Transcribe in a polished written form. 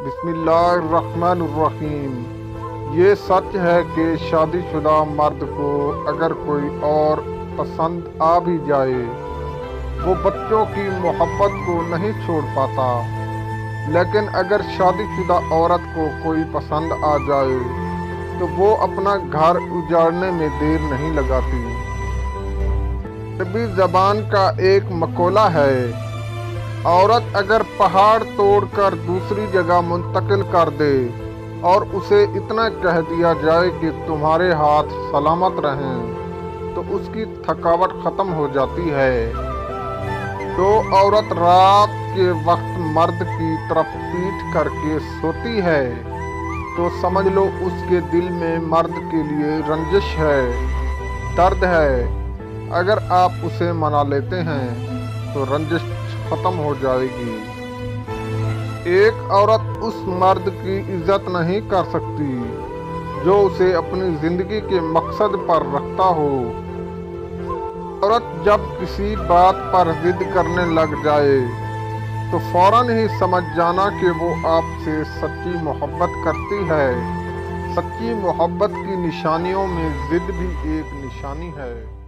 بسم اللہ الرحمن الرحیم۔ یہ سچ ہے کہ شادی شدہ مرد کو اگر کوئی اور پسند آ بھی جائے وہ بچوں کی محبت کو نہیں چھوڑ پاتا، لیکن اگر شادی شدہ عورت کو کوئی پسند آ جائے تو وہ اپنا گھر اجاڑنے میں دیر نہیں لگاتی۔ عربی زبان کا ایک مقولہ ہے، عورت اگر پہاڑ توڑ کر دوسری جگہ منتقل کر دے اور اسے اتنا کہہ دیا جائے کہ تمہارے ہاتھ سلامت رہیں تو اس کی تھکاوٹ ختم ہو جاتی ہے۔ جو عورت رات کے وقت مرد کی طرف پیٹھ کر کے سوتی ہے تو سمجھ لو اس کے دل میں مرد کے لیے رنجش ہے، درد ہے۔ اگر آپ اسے منا لیتے ہیں تو رنجش ختم ہو جائے گی۔ ایک عورت اس مرد کی عزت نہیں کر سکتی جو اسے اپنی زندگی کے مقصد پر رکھتا ہو۔ عورت جب کسی بات پر ضد کرنے لگ جائے تو فوراً ہی سمجھ جانا کہ وہ آپ سے سچی محبت کرتی ہے۔ سچی محبت کی نشانیوں میں ضد بھی ایک نشانی ہے۔